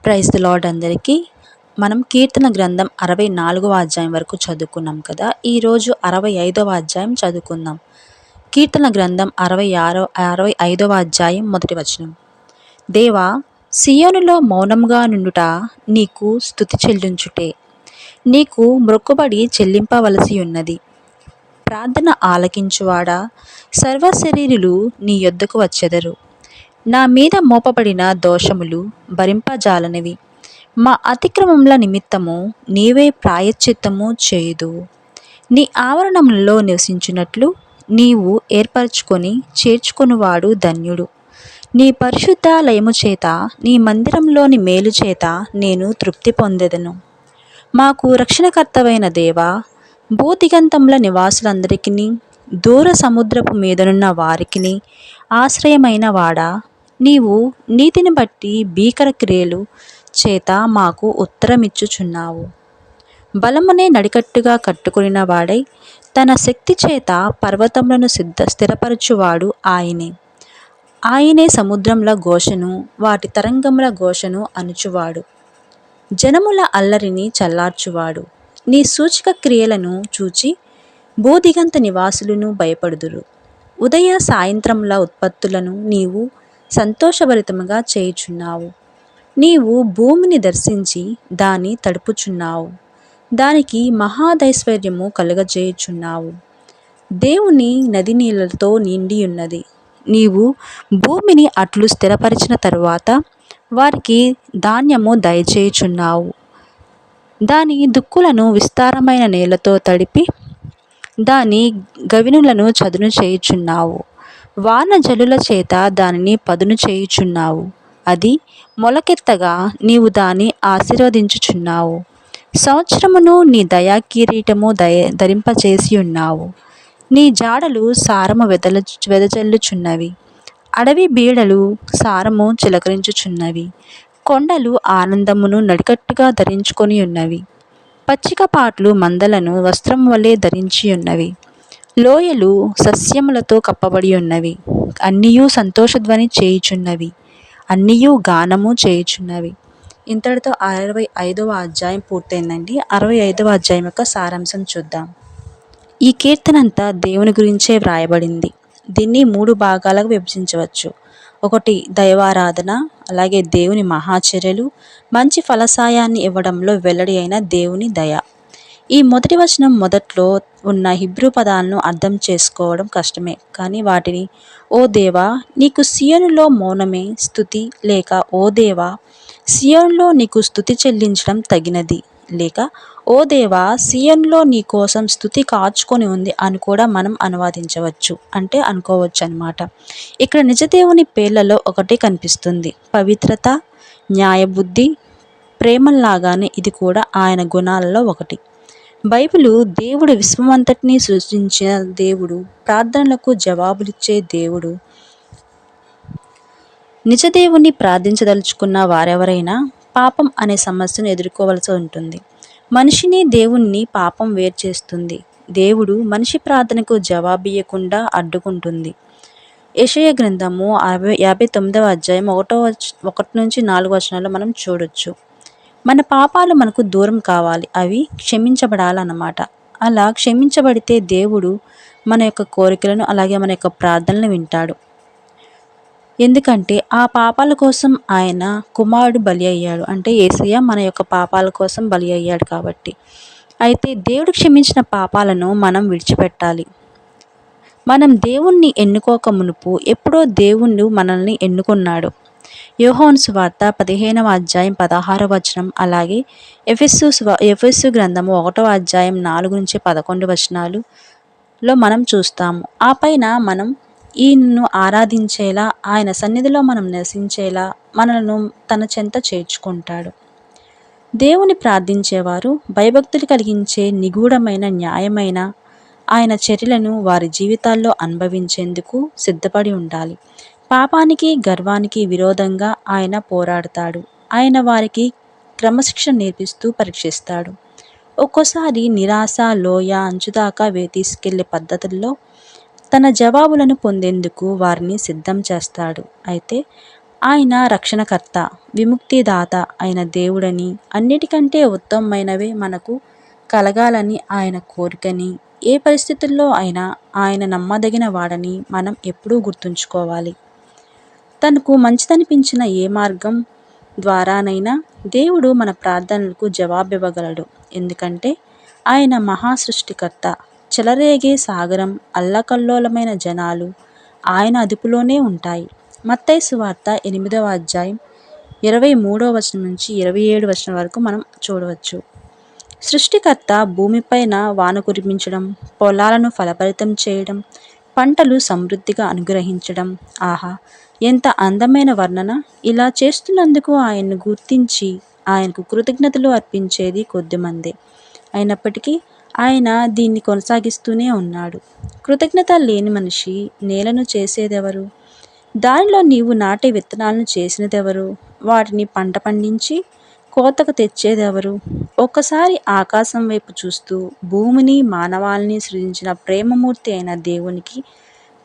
Praise the lord అందరికీ. మనం కీర్తన గ్రంథం 64వ అధ్యాయం వరకు చదువుకున్నాం కదా. ఈరోజు 65వ అధ్యాయం చదువుకుందాం. కీర్తన గ్రంథం 65వ అధ్యాయం మొదటి వచనం. దేవా, సియోనులో మౌనముగా నుండుట నీకు స్తుతి చెల్లించుటే. నీకు మ్రొక్కుబడి చెల్లింపవలసి ఉన్నది. ప్రార్థన ఆలకించువాడా, సర్వశరీరులు నీ యొద్దకు వచ్చెదరు. నా మీద మోపబడిన దోషములు భరింపజాలనివి. మా అతిక్రమముల నిమిత్తము నీవే ప్రాయశ్చిత్తము చేయుదు. నీ ఆవరణములలో నివసించినట్లు నీవు ఏర్పరచుకొని చేర్చుకొనువాడు ధన్యుడు. నీ పరిశుద్ధాలయము చేత, నీ మందిరంలోని మేలు చేత నేను తృప్తి పొందెదను. మాకు రక్షణకర్తవైన దేవా, భూదిగంతముల నివాసులందరికీ, దూర సముద్రపు మీదనున్న వారికిని ఆశ్రయమైన వాడా, నీవు నీతిని బట్టి భీకర క్రియలు చేత మాకు ఉత్తరమిచ్చుచున్నావు. బలమునే నడికట్టుగా కట్టుకొనిన వాడై తన శక్తి చేత పర్వతములను స్థిరపరచువాడు ఆయనే. ఆయనే సముద్రముల ఘోషను, వాటి తరంగముల ఘోషను అణుచువాడు. జనముల అల్లరిని చల్లార్చువాడు. నీ సూచక క్రియలను చూచి భూదిగంత నివాసులను భయపడుదురు. ఉదయ సాయంత్రముల ఉత్పత్తులను నీవు సంతోషభరితముగా చేయుచున్నావు. నీవు భూమిని దర్శించి దాన్ని తడుపుచున్నావు. దానికి మహాదైశ్వర్యము కలుగజేయుచున్నావు. దేవుని నది నీళ్లతో నిండియున్నది. నీవు భూమిని అట్లు స్థిరపరిచిన తరువాత వారికి ధాన్యము దయచేయుచున్నావు. దాని దుక్కులను విస్తారమైన నేలతో తడిపి దాని గవినులను చదును చేయుచున్నావు. వాన జలుల చేత దానిని పదును చేయుచున్నావు. అది మొలకెత్తగా నీవు దాన్ని ఆశీర్వదించుచున్నావు. సంవత్సరమును నీ దయా కిరీటము ధరింపచేసి ఉన్నావు. నీ జాడలు సారము వెదజల్లుచున్నవి. అడవి బీడలు సారము చిలకరించుచున్నవి. కొండలు ఆనందమును నడికట్టుగా ధరించుకొని ఉన్నవి. పచ్చిక పాట్లు మందలను వస్త్రం వలె ధరించి ఉన్నవి. లోయలు సస్యములతో కప్పబడి ఉన్నవి. అన్నియూ సంతోషధ్వని చేయుచున్నవి. అన్నియూ గానము చేయుచున్నవి. ఇంతటితో 65వ అధ్యాయం పూర్తయిందండి. 65వ అధ్యాయం యొక్క సారాంశం చూద్దాం. ఈ కీర్తన అంతా దేవుని గురించే వ్రాయబడింది. దీన్ని 3 భాగాలకు విభజించవచ్చు. ఒకటి దైవారాధన, అలాగే దేవుని మహాచర్యలు, మంచి ఫలసాయాన్ని ఇవ్వడంలో వెల్లడి అయిన దేవుని దయ. ఈ మొదటి వచనం మొదట్లో ఉన్న హిబ్రూ పదాలను అర్థం చేసుకోవడం కష్టమే, కానీ వాటిని ఓ దేవా, నీకు సియోనులో మౌనమే స్తుతి, లేక ఓ దేవా, సియోనులో నీకు స్తుతి చెల్లించడం తగినది, లేక ఓ దేవా, సియోనులో నీ కోసం స్తుతి కాచుకొని ఉంది అని కూడా మనం అనువాదించవచ్చు, అంటే అనుకోవచ్చు అన్నమాట. ఇక్కడ నిజదేవుని పేర్లలో ఒకటి కనిపిస్తుంది. పవిత్రత, న్యాయబుద్ధి, ప్రేమలాగానే ఇది కూడా ఆయన గుణాలలో ఒకటి. బైబిలు దేవుడు విశ్వమంతటినీ సృష్టించిన దేవుడు, ప్రార్థనలకు జవాబులిచ్చే దేవుడు. నిజదేవుని ప్రార్థించదలుచుకున్న వారెవరైనా పాపం అనే సమస్యను ఎదుర్కోవలసి ఉంటుంది. మనిషిని దేవుణ్ణి పాపం వేరు చేస్తుంది. దేవుడు మనిషి ప్రార్థనకు జవాబియ్యకుండా అడ్డుకుంటుంది. యెషయా గ్రంథము 59వ అధ్యాయం 1 నుంచి 4 వచనాల్లో మనం చూడొచ్చు. మన పాపాలు మనకు దూరం కావాలి, అవి క్షమించబడాలన్నమాట. అలా క్షమించబడితే దేవుడు మన యొక్క కోరికలను, అలాగే మన యొక్క ప్రార్థనలను వింటాడు. ఎందుకంటే ఆ పాపాల కోసం ఆయన కుమారుడు బలి అయ్యాడు, అంటే యేసయ్య మన యొక్క పాపాల కోసం బలి అయ్యాడు కాబట్టి. అయితే దేవుడు క్షమించిన పాపాలను మనం విడిచిపెట్టాలి. మనం దేవుణ్ణి ఎన్నుకోక మునుపు ఎప్పుడో దేవుడు మనల్ని ఎన్నుకున్నాడు. యోహాను సువార్త 15వ అధ్యాయం 16వ వచనం, అలాగే ఎఫెసు గ్రంథము 1వ అధ్యాయం 4 నుంచి 11 వచనాలులో మనం చూస్తాము. ఆ పైన మనం ఈయనను ఆరాధించేలా, ఆయన సన్నిధిలో మనం నివసించేలా మనలను తన చెంత చేర్చుకుంటాడు. దేవుని ప్రార్థించేవారు భయభక్తులు కలిగించే నిగూఢమైన, న్యాయమైన ఆయన చర్యలను వారి జీవితాల్లో అనుభవించేందుకు సిద్ధపడి ఉండాలి. పాపానికి, గర్వానికి విరోధంగా ఆయన పోరాడతాడు. ఆయన వారికి క్రమశిక్షణ నేర్పిస్తూ పరీక్షిస్తాడు. ఒక్కోసారి నిరాశ, లోయ అంచుదాకా తీసుకెళ్లే పద్ధతుల్లో తన జవాబులను పొందేందుకు వారిని సిద్ధం చేస్తాడు. అయితే ఆయన రక్షణకర్త, విముక్తిదాత అయిన దేవుడని, అన్నిటికంటే ఉత్తమమైనవే మనకు కలగాలని ఆయన కోరికని, ఏ పరిస్థితుల్లో అయినా ఆయన నమ్మదగిన వాడని మనం ఎప్పుడూ గుర్తుంచుకోవాలి. తనకు మంచిదనిపించిన ఏ మార్గం ద్వారానైనా దేవుడు మన ప్రార్థనలకు జవాబివ్వగలడు. ఎందుకంటే ఆయన మహాసృష్టికర్త. చెలరేగే సాగరం, అల్లకల్లోలమైన జనాలు ఆయన అదుపులోనే ఉంటాయి. మత్తయి సువార్త 8వ అధ్యాయం 23వ వచనం నుంచి 27 వచనం వరకు మనం చూడవచ్చు. సృష్టికర్త భూమిపైన వాన కురిపించడం, పొలాలను ఫలభరితం చేయడం, పంటలు సమృద్ధిగా అనుగ్రహించడం. ఆహా, ఎంత అందమైన వర్ణన! ఇలా చేస్తున్నందుకు ఆయన్ను గుర్తించి ఆయనకు కృతజ్ఞతలు అర్పించేది కొద్దిమందే. అయినప్పటికీ ఆయన దీన్ని కొనసాగిస్తూనే ఉన్నాడు. కృతజ్ఞత లేని మనిషి నేలను చేసేదెవరు? దానిలో నీవు నాటే విత్తనాలను చేసినదెవరు? వాటిని పంట పండించి కోతకు తెచ్చేదెవరు? ఒక్కసారి ఆకాశం వైపు చూస్తూ భూమిని, మానవాళిని సృజించిన ప్రేమమూర్తి అయిన దేవునికి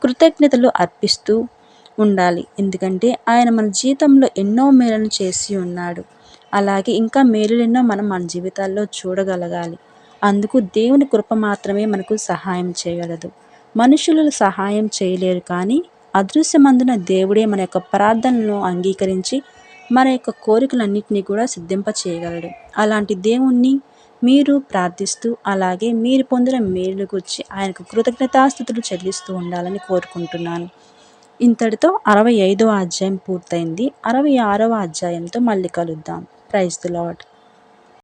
కృతజ్ఞతలు అర్పిస్తూ ఉండాలి. ఎందుకంటే ఆయన మన జీవితంలో ఎన్నో మేలులను చేసి ఉన్నాడు. అలాగే ఇంకా మేలులెన్నో మనం మన జీవితాల్లో చూడగలగాలి. అందుకు దేవుని కృప మాత్రమే మనకు సహాయం చేయగలదు. మనుషులు సహాయం చేయలేరు, కానీ అదృశ్యమందున దేవుడే మన యొక్క ప్రార్థనలను అంగీకరించి మన యొక్క కోరికలన్నింటినీ కూడా సిద్ధింప చేయగలడు. అలాంటి దేవుణ్ణి మీరు ప్రార్థిస్తూ, అలాగే మీరు పొందిన మేలు గురించి ఆయనకు కృతజ్ఞతాస్తుతులు చెల్లిస్తూ ఉండాలని కోరుకుంటున్నాను. ఇంతటితో 65వ అధ్యాయం పూర్తయింది. 66వ అధ్యాయంతో మళ్ళీ కలుద్దాం. Praise the lord.